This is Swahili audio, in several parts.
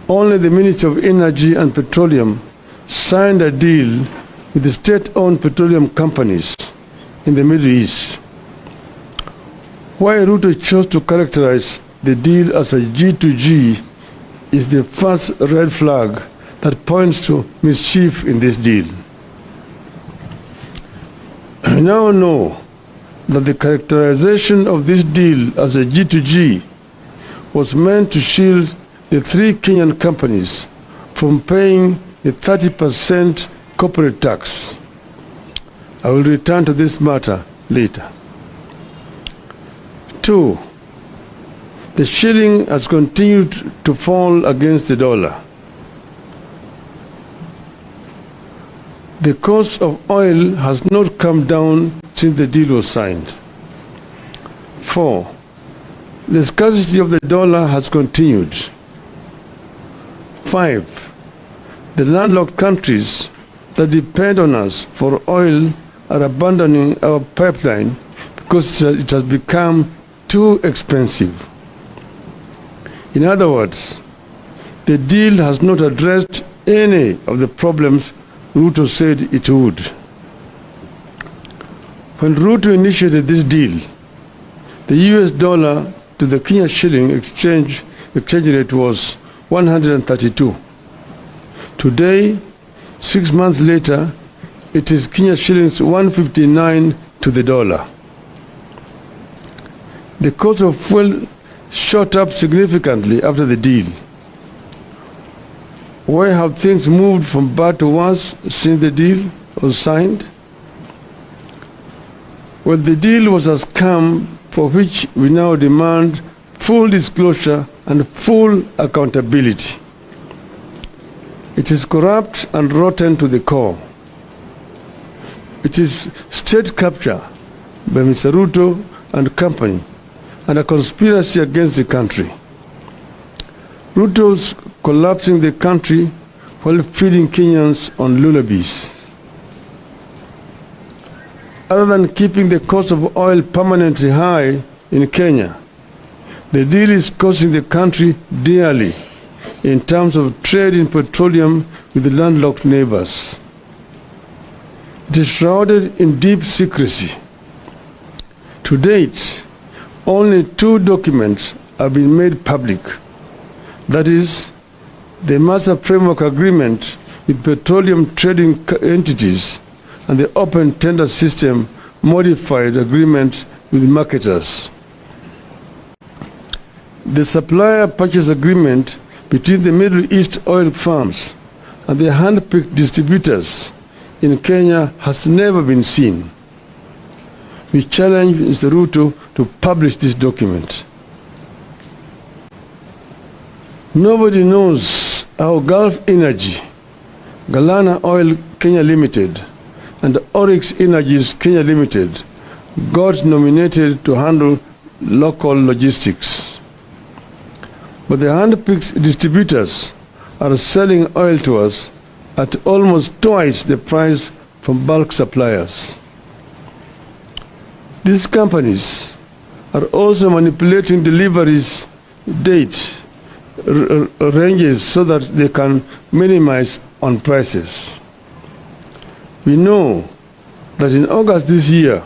only the Ministry of Energy and Petroleum signed a deal with the state-owned petroleum companies in the Middle East. Why Ruto chose to characterize the deal as a G2G is the first red flag that points to mischief in this deal. We now know that the characterization of this deal as a G2G was meant to shield the three Kenyan companies from paying the 30% corporate tax. I will return to this matter later. 2. The shilling has continued to fall against the dollar. The cost of oil has not come down since the deal was signed. 4. The scarcity of the dollar has continued. 5. The landlocked countries that depend on us for oil are abandoning our pipeline because it has become too expensive. In other words, the deal has not addressed any of the problems Ruto said it would. When Ruto initiated this deal, the US dollar to the Kenya shilling exchange rate was 132. Today, 6 months later, it is Kenya shillings 159 to the dollar. The cost of fuel shot up significantly after the deal. Why have things moved from bad to worse since the deal was signed? Well, the deal was a scam for which we now demand full disclosure and full accountability. It is corrupt and rotten to the core. It is state capture by Mr. Ruto and company and a conspiracy against the country. Ruto's collapsing the country while feeding Kenyans on lullabies. Other than keeping the cost of oil permanently high in Kenya, the deal is costing the country dearly in terms of trade in petroleum with the landlocked neighbors. It is shrouded in deep secrecy. To date, only 2 documents have been made public. That is, the Master Framework Agreement with petroleum trading entities and the Open Tender System Modified Agreement with marketers. The Supplier Purchase Agreement between the Middle East oil firms and the hand-picked distributors in Kenya has never been seen. We challenge Mr. Ruto to publish this document. Nobody knows how Gulf Energy, Galana Oil Kenya Limited, and Oryx Energies Kenya Limited got nominated to handle local logistics. But the hand-picked distributors are selling oil to us at almost twice the price from bulk suppliers. These companies are also manipulating deliveries date ranges so that they can minimize on prices. We know that in August this year,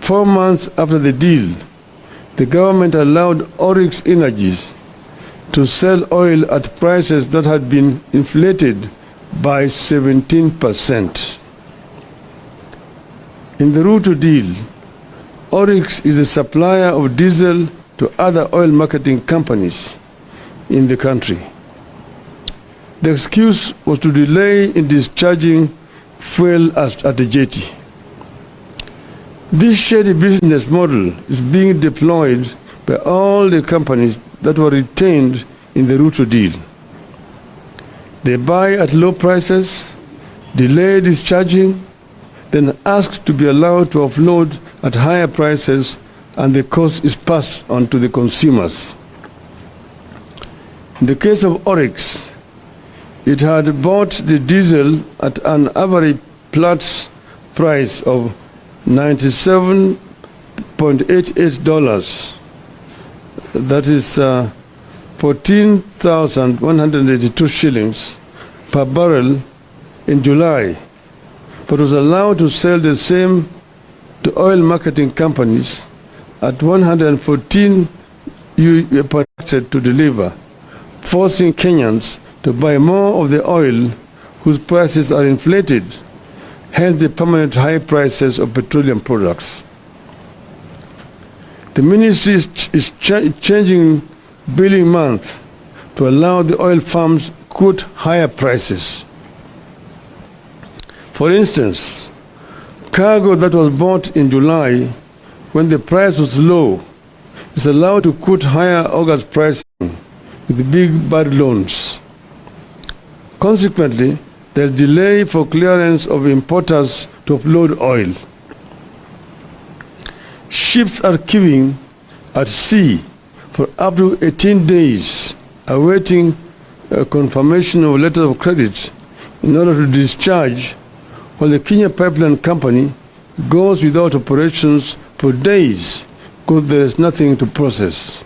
4 months after the deal, the government allowed Oryx Energies to sell oil at prices that had been inflated by 17%. In the Ruto deal, Oryx is a supplier of diesel to other oil marketing companies in the country. The excuse was to delay in discharging fuel at the jetty. This shady business model is being deployed by all the companies that were retained in the Ruto deal. They buy at low prices, delay discharging, then ask to be allowed to offload at higher prices, and the cost is passed on to the consumers. In the case of Oryx, it had bought the diesel at an average Platts price of $97.88. That is 14,182 shillings per barrel in July, but was allowed to sell the same to oil marketing companies at 114 per liter to deliver, forcing Kenyans to buy more of the oil whose prices are inflated, hence the permanent high prices of petroleum products. The ministry is changing billing month to allow the oil firms quote higher prices. For instance, cargo that was bought in July when the price was low is allowed to quote higher August pricing with big bad loans. Consequently, there's delay for clearance of importers to offload oil. Ships are queuing at sea for up to 18 days, awaiting a confirmation of letter of credit in order to discharge, while the Kenya Pipeline Company goes without operations for days because there is nothing to process.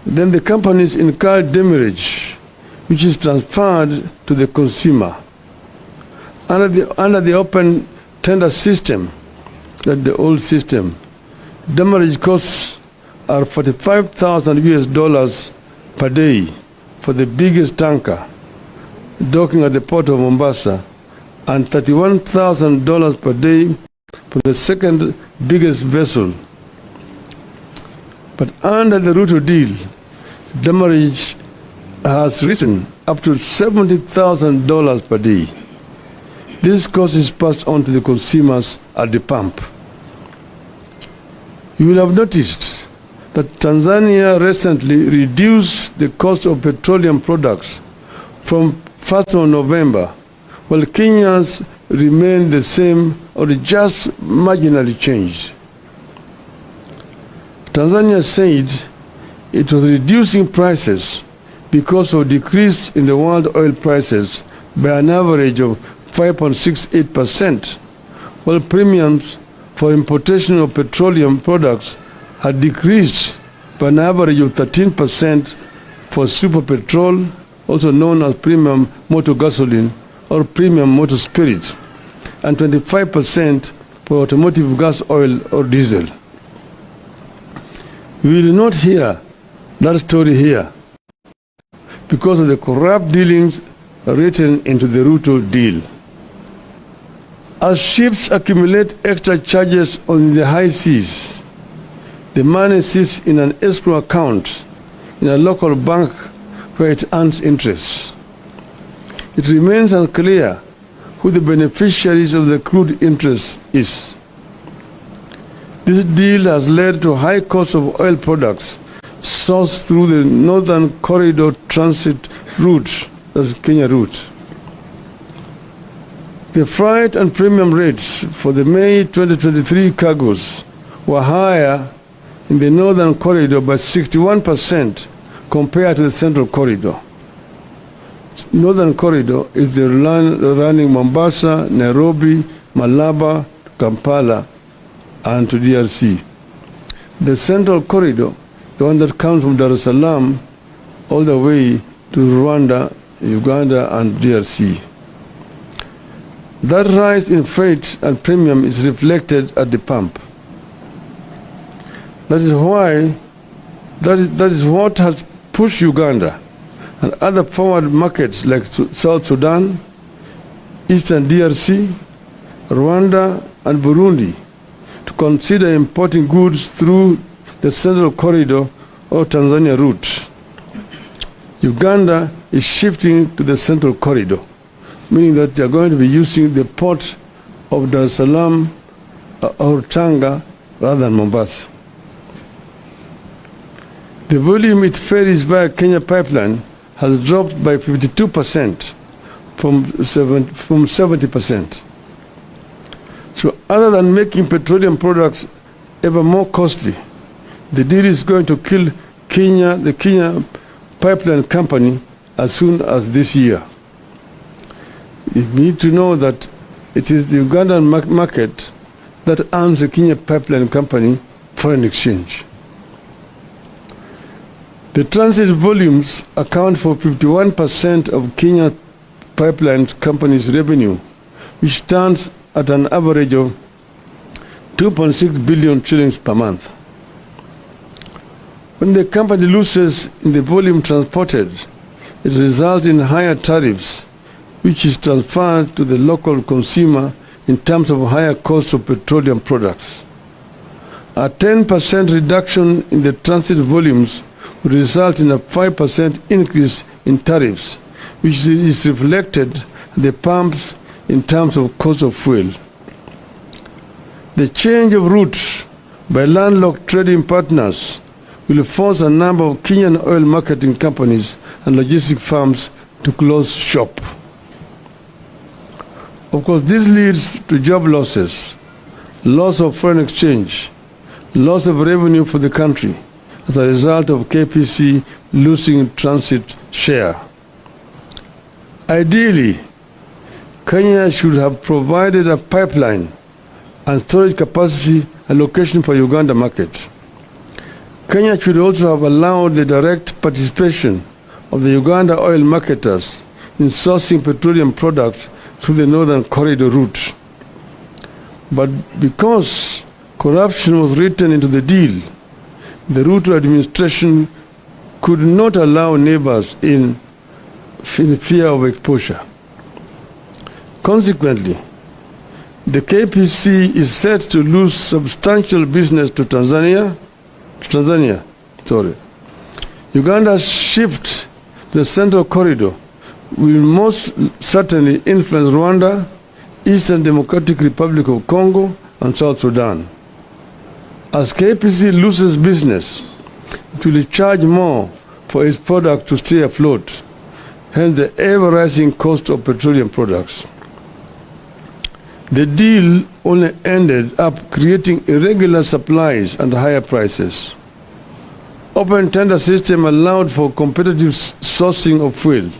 Then the companies incur demurrage, which is transferred to the consumer. Under the open tender system, that's the old system, demurrage costs are $45,000 per day for the biggest tanker docking at the port of Mombasa, and $31,000 per day for the second biggest vessel. But under the Ruto deal, demurrage has risen up to $70,000 per day. This cost is passed on to the consumers at the pump. You will have noticed that Tanzania recently reduced the cost of petroleum products from 1st of November, while Kenyans remain the same or just marginally changed. Tanzania said it was reducing prices because of decrease in the world oil prices by an average of 5.68%, while premiums for importation of petroleum products had decreased by an average of 13% for super petrol, also known as premium motor gasoline or premium motor spirit, and 25% for automotive gas oil or diesel. We will not hear that story here because of the corrupt dealings written into the Ruto deal. As ships accumulate extra charges on the high seas, the money sits in an escrow account in a local bank where it earns interest. It remains unclear who the beneficiaries of the accrued interest is. This deal has led to high cost of oil products sourced through the Northern Corridor transit route, that's Kenya route. The freight and premium rates for the May 2023 cargoes were higher in the Northern Corridor by 61% compared to the Central Corridor. Northern Corridor is the running Mombasa, Nairobi, Malaba, Kampala, and to DRC. The Central Corridor, the one that comes from Dar es Salaam all the way to Rwanda, Uganda, and DRC. That rise in freight and premium is reflected at the pump. That is what has pushed Uganda and other forward markets like South Sudan, Eastern DRC, Rwanda, and Burundi to consider importing goods through the Central Corridor or Tanzania route. Uganda is shifting to the Central Corridor, meaning that they are going to be using the port of Dar es Salaam or Tanga rather than Mombasa. The volume it ferries via Kenya Pipeline has dropped by 52% from 70%. So other than making petroleum products ever more costly, the deal is going to kill the Kenya Pipeline Company as soon as this year. You need to know that it is the Ugandan market that earns the Kenya Pipeline Company foreign exchange. The transit volumes account for 51% of Kenya pipeline companies' revenue, which stands at an average of 2.6 billion shillings per month. When the company loses in the volume transported, it results in higher tariffs, which is transferred to the local consumer in terms of higher cost of petroleum products. A 10% reduction in the transit volumes would result in a 5% increase in tariffs, which is reflected at the pumps in terms of cost of fuel. The change of route by landlocked trading partners will force a number of Kenyan oil marketing companies and logistic firms to close shop. Of course, this leads to job losses, loss of foreign exchange, loss of revenue for the country as a result of KPC losing transit share. Ideally, Kenya should have provided a pipeline and storage capacity allocation for Uganda market. Kenya should also have allowed the direct participation of the Uganda oil marketers in sourcing petroleum products through the Northern Corridor route. But because corruption was written into the deal, the Ruto administration could not allow neighbors in fear of exposure. Consequently, the KPC is set to lose substantial business to Tanzania. Uganda's shift to the Central Corridor will most certainly influence Rwanda, Eastern Democratic Republic of Congo, and South Sudan. As KPC loses business, it will charge more for its product to stay afloat, hence the ever-rising cost of petroleum products. The deal only ended up creating irregular supplies and higher prices. Open tender system allowed for competitive sourcing of fuel.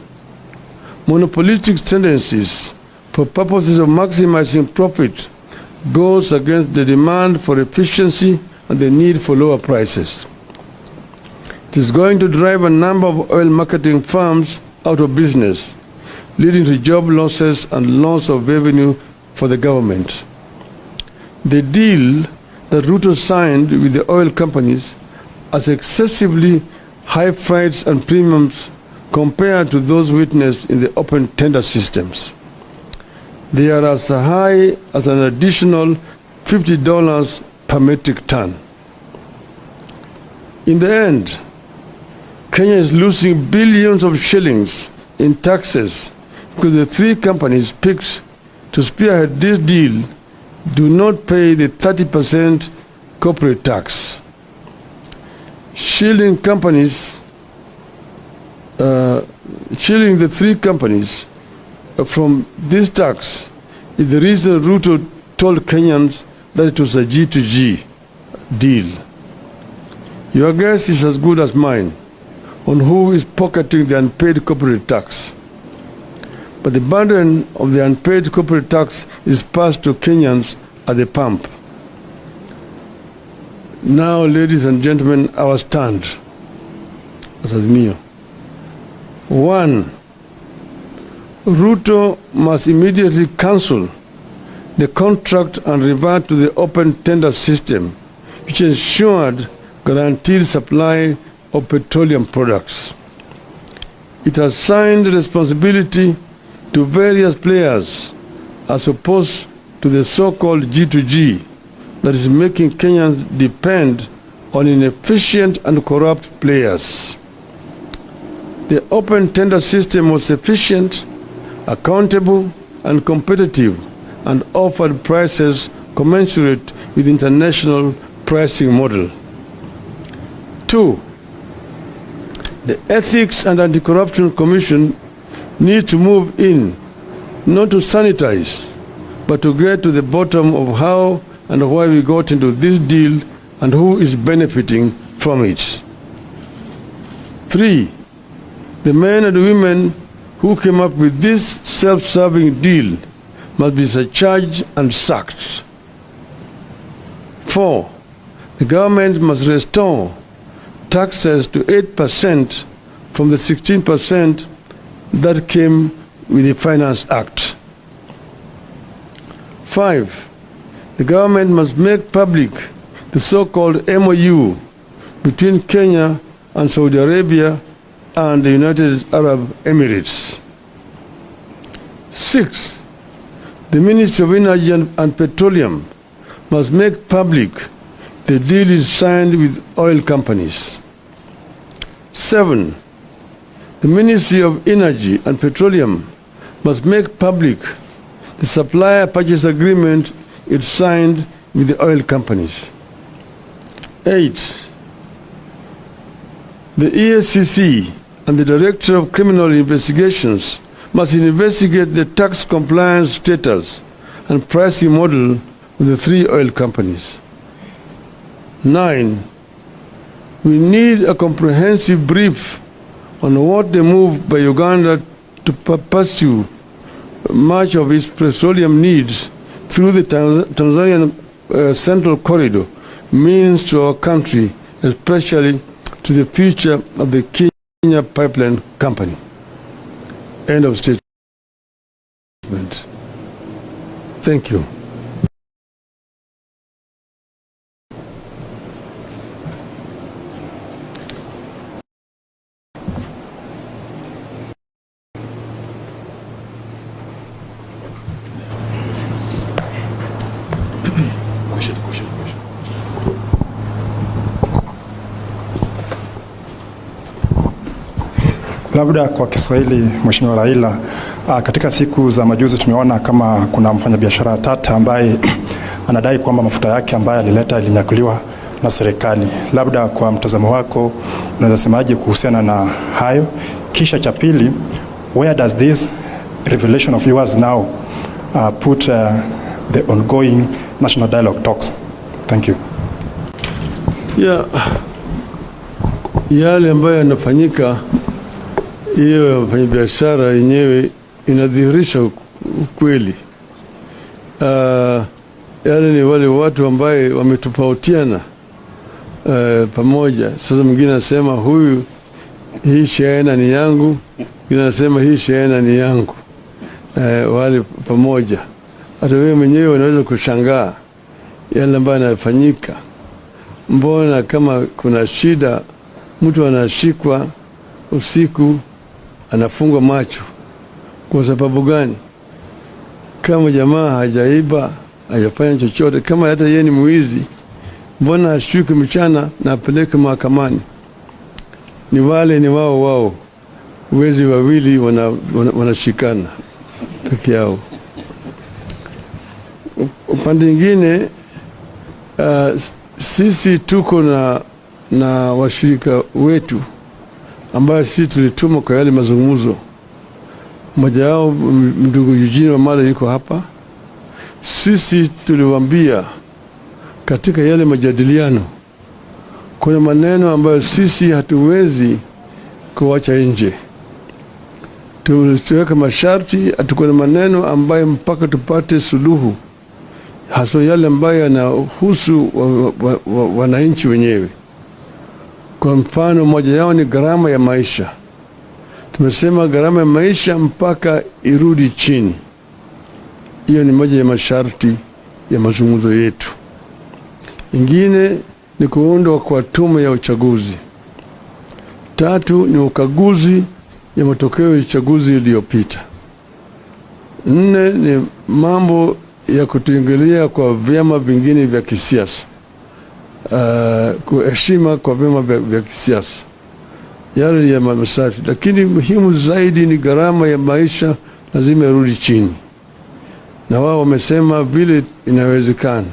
Monopolistic tendencies for purposes of maximizing profit goes against the demand for efficiency and the need for lower prices. It is going to drive a number of oil marketing firms out of business, leading to job losses and loss of revenue for the government. The deal that Ruto signed with the oil companies has excessively high freights and premiums compared to those witnessed in the open tender systems. They are as high as an additional $50 per metric ton. In the end, Kenya is losing billions of shillings in taxes because the three companies picked to spearhead this deal do not pay the 30% corporate tax. Shielding the three companies from this tax is the reason Ruto told Kenyans that it was a G2G deal. Your guess is as good as mine on who is pocketing the unpaid corporate tax. But the burden of the unpaid corporate tax is passed to Kenyans at the pump. Now, ladies and gentlemen, our stand as Azimio. 1. Ruto must immediately cancel the contract and revert to the open tender system, which ensured guaranteed supply of petroleum products. It has assigned responsibility to various players as opposed to the so-called G2G that is making Kenyans depend on inefficient and corrupt players. The open tender system was efficient, accountable, and competitive, and offered prices commensurate with international pricing model. 2. The Ethics and Anti-Corruption Commission needs to move in, not to sanitize, but to get to the bottom of how and why we got into this deal and who is benefiting from it. 3. The men and women who came up with this self-serving deal must be surcharged and sacked. 4. The government must restore taxes to 8% from the 16% that came with the Finance Act. 5. The government must make public the so-called MOU between Kenya and Saudi Arabia and the United Arab Emirates. 6. The Ministry of Energy and Petroleum must make public the deal is signed with oil companies. 7. The Ministry of Energy and Petroleum must make public the supplier purchase agreement it signed with the oil companies. 8. The EACC and the Director of Criminal Investigations must investigate the tax compliance status and pricing model with the 3 oil companies. 9. We need a comprehensive brief on what the move by Uganda to pursue much of its petroleum needs through the Tanzanian Central Corridor means to our country, especially to the future of the Kenya Pipeline Company. End of statement. Thank you. Labda kwa Kiswahili, Mheshimiwa Raila, katika siku za majuzi tumeona kama kuna mfanyabiashara tata ambaye anadai kwamba mafuta yake ambayo alileta ilinyakuliwa na serikali. Labda kwa mtazamo wako unaweza semaje kuhusiana na hayo? Kisha cha pili, where does this revelation of yours now put the ongoing national dialogue talks? Thank you. Yale ambayo yanafanyika, hiyo wafanyabiashara yenyewe inadhihirisha ukweli. Yale ni wale watu ambaye wametofautiana pamoja. Sasa mwingine anasema huyu, hii shehena ni yangu, mwingine anasema hii shehena ni yangu. Wale pamoja. Hata wewe mwenyewe unaweza kushangaa yale ambayo yanafanyika. Mbona kama kuna shida, mtu anashikwa usiku anafungwa macho? Kwa sababu gani? Kama jamaa hajaiba, hajafanya chochote, kama hata yeye ni mwizi, mbona ashikwe mchana na apeleke mahakamani? Ni wale ni wao wezi wawili wanashikana peke yao. Upande mwingine, sisi tuko na washirika wetu ambayo sisi tulituma kwa yale mazungumzo. Mmoja wao ndugu Eugene Wamala yuko hapa. Sisi tuliwaambia katika yale majadiliano kuna maneno ambayo sisi hatuwezi kuacha nje. Tuliweka masharti, atukuna maneno ambayo mpaka tupate suluhu, hasa yale ambayo yanahusu wananchi wenyewe. Kwa mfano, moja yao ni gharama ya maisha. Tumesema gharama ya maisha mpaka irudi chini. Hiyo ni moja ya masharti ya mazungumzo yetu. Ingine ni kuundwa kwa tume ya uchaguzi. 3 ni ukaguzi ya matokeo ya uchaguzi iliyopita. 4 ni mambo ya kutuingilia kwa vyama vingine vya kisiasa. Kuheshima kwa vyama vya kisiasa. Yale ya masharti. Lakini muhimu zaidi ni gharama ya maisha lazima irudi chini. Na wao wamesema vile inawezekana.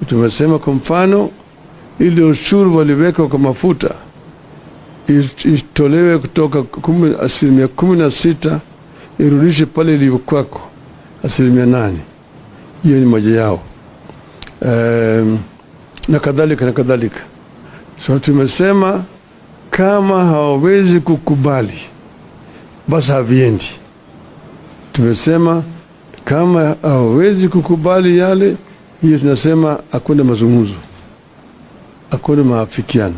Tumesema kwa mfano, ile ushuru waliweka kwa mafuta itolewe kutoka 16% irudishe pale ilivyokuwako 8%. Hiyo ni moja yao. Na kadhalika. So tumesema kama hawawezi kukubali basi haviendi. Tumesema kama hawawezi kukubali yale, hiyo tunasema hakuna mazungumzo, hakuna maafikiano.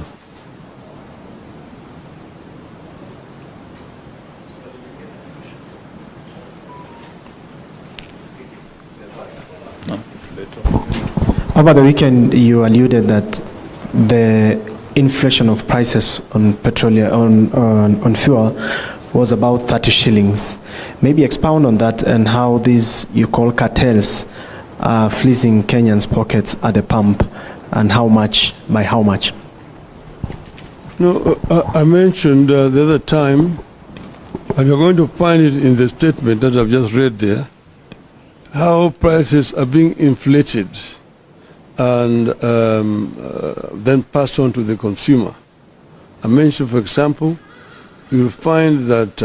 Over the weekend, you alluded that the inflation of prices on petroleum, on fuel was about 30 shillings. Maybe expound on that and how these you call cartels are fleecing Kenyans' pockets at the pump, and how much, by how much? No, I mentioned the other time, and you're going to find it in the statement that I've just read there, how prices are being inflated and then passed on to the consumer. I mentioned, for example, you'll find that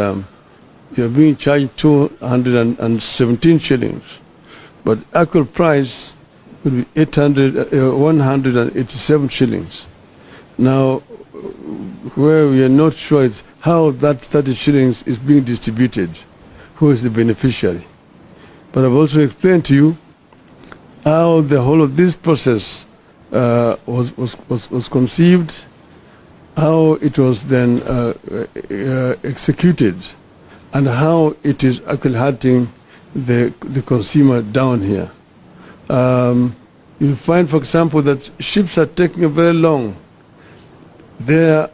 you're being charged 217 shillings, but actual price would be 187 shillings. Now, where we are not sure is how that 30 shillings is being distributed, who is the beneficiary. But I've also explained to you how the whole of this process was conceived, how it was then executed, and how it is actually hurting the consumer down here. You'll find, for example, that ships are taking a very long. They're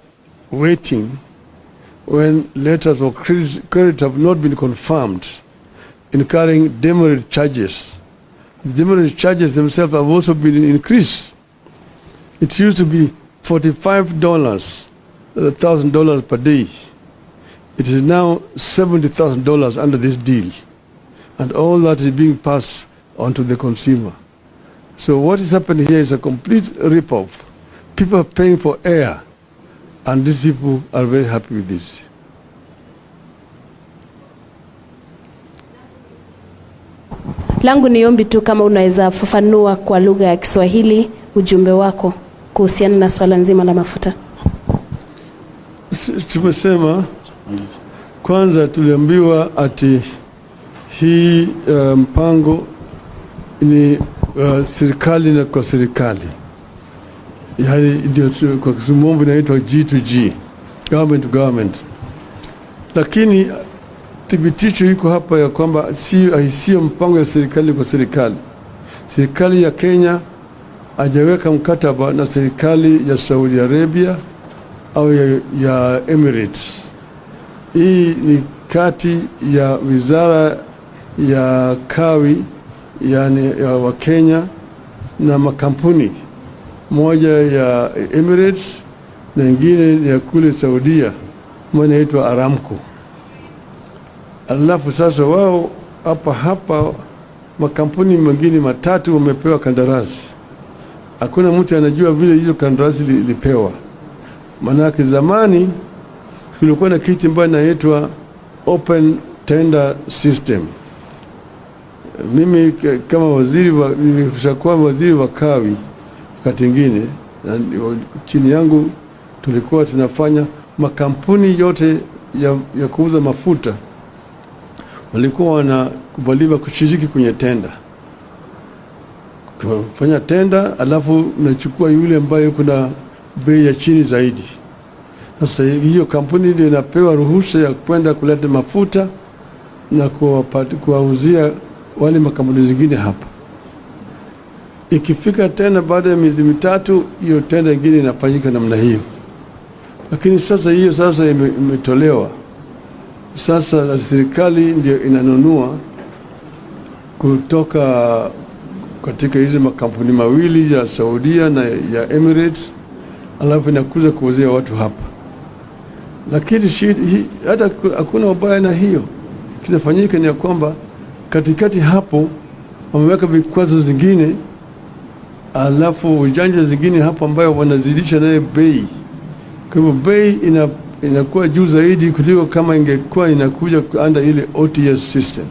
waiting when letters of credit have not been confirmed, incurring demurrage charges. The demurrage charges themselves have also been increased. It used to be $45, $1,000 per day. It is now $70,000 under this deal. And all that is being passed on to the consumer. So what is happening here is a complete rip-off. People are paying for air, and these people are very happy with this. Langu ni ombi tu kama unaweza fafanua kwa lugha ya Kiswahili ujumbe wako kuhusiana na swala nzima la mafuta. Tumesema kwanza, tuliambiwa ati hii mpango ni serikali na kwa serikali, yaani ndio kwa Kiswahili inaitwa G2G, government to government. Lakini thibitisho iko hapa ya kwamba sio mpango ya serikali kwa serikali. Serikali ya Kenya hajaweka mkataba na serikali ya Saudi Arabia au ya Emirates. Hii ni kati ya wizara ya kawi, yani ya wa Kenya, na makampuni moja ya Emirates na nyingine ya kule Saudia moja inaitwa Aramco. Alafu sasa wao hapa makampuni mengine matatu wamepewa kandarasi. Hakuna mtu anajua vile hizo kandarasi lipewa. Manake zamani kulikuwa na kitu ambacho inaitwa open tender system. Mimi kama nimeshakuwa waziri wa kawi wakati mwingine, chini yangu tulikuwa tunafanya makampuni yote ya kuuza mafuta walikuwa wanakubaliwa kushiriki kwenye tenda. Kufanya tenda, alafu unachukua yule ambaye kuna bei ya chini zaidi. Sasa hiyo kampuni ndio inapewa ruhusa ya kwenda kuleta mafuta na kuwauzia wale makampuni zingine hapa. Ikifika tena baada ya miezi mitatu, hiyo tenda nyingine inafanyika namna hiyo. Lakini sasa hiyo imetolewa. Sasa serikali ndio inanunua kutoka katika hizo makampuni mawili ya Saudia na ya Emirates, alafu inakuja kuuzia watu hapa. Lakini hata hakuna ubaya na hiyo. Kinafanyika ni ya kwamba katikati hapo wameweka vikwazo zingine, alafu ujanja zingine hapo ambayo wanazidisha naye bei. Kwa hivyo bei inakuwa juu zaidi kuliko kama ingekuwa inakuja under ile OTS system.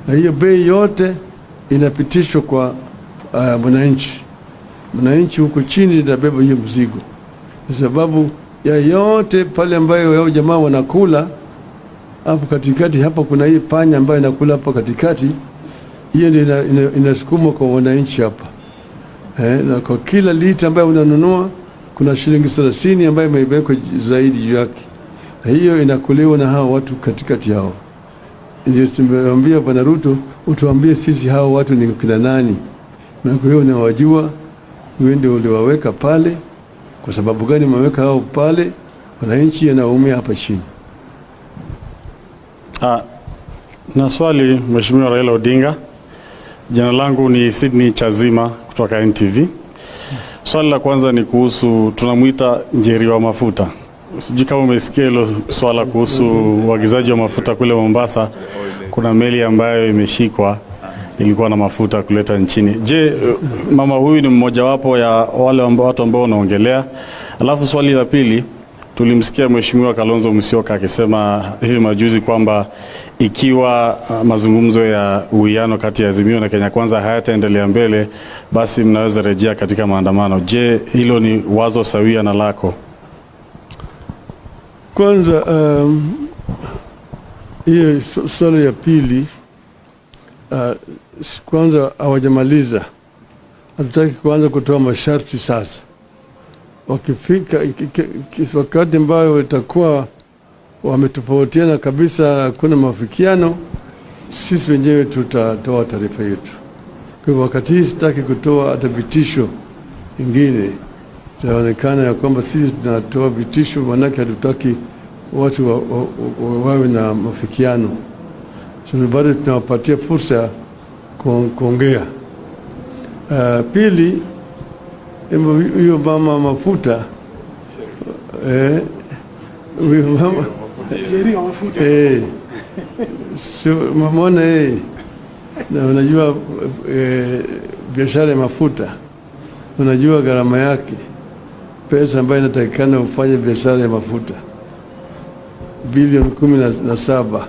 Na hiyo bei yote inapitishwa kwa mwananchi. Mwananchi huko chini inabeba hiyo mzigo. Kwa sababu ya yote pale ambayo yao jamaa wanakula hapo katikati, hapa kuna hii panya ambayo inakula hapo katikati, hiyo ndio inasukumwa kwa wananchi hapa. Na kwa kila lita ambayo unanunua kuna shilingi 30 ambayo imewekwa zaidi juu yake. Na hiyo inakuliwa na hao watu katikati yao. Ndio tumemwambia Bwana Ruto, utuambie sisi hao watu ni kina nani, na kwa hiyo unawajua, wewe ndio uliwaweka pale. Kwa sababu gani umeweka hao pale? Wananchi wanaumia hapa chini. Na swali Mheshimiwa Raila Odinga. Jina langu ni Sydney Chazima kutoka NTV. Swali la kwanza ni kuhusu tunamuita njeri wa mafuta. Sijui kama umesikia hilo swala kuhusu uagizaji wa mafuta kule Mombasa. Kuna meli ambayo imeshikwa ilikuwa na mafuta kuleta nchini. Je, mama huyu ni mmoja wapo ya wale watu ambao wanaongelea? Alafu swali la pili, tulimsikia Mheshimiwa Kalonzo Musyoka akisema hivi majuzi kwamba ikiwa mazungumzo ya uwiano kati ya Azimio na Kenya Kwanza hayataendelea mbele, basi mnaweza rejea katika maandamano. Je, hilo ni wazo sawia na lako? Kwanza hiyo swali ya pili, kwanza hawajamaliza. Hatutaki kuanza kutoa masharti sasa. Wakifika wakati ambayo itakuwa wametofautiana kabisa, kuna mafikiano, sisi wenyewe tutatoa taarifa yetu. Kwa hivyo wakati hii sitaki kutoa hata vitisho ingine. Itaonekana ya kwamba sisi tunatoa vitisho, manake hatutaki watu wawe na mafikiano. So bado tunawapatia fursa kuongea. Pili, huyo mama mafuta, huyo mama so mamona na unajua biashara ya mafuta, unajua gharama yake, pesa ambayo inatakikana ufanye biashara ya mafuta bilioni 17.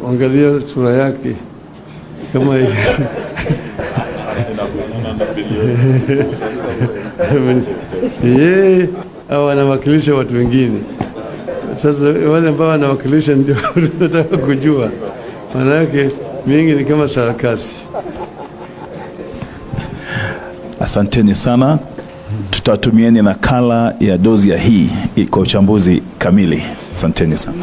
Angalia sura yake kama yeye au anawakilisha watu wengine. Sasa wale ambao wanawakilisha ndio tunataka kujua, maana yake mingi ni kama sarakasi. Asanteni sana. Tutatumieni nakala ya dozi ya hii kwa uchambuzi kamili. Asanteni sana.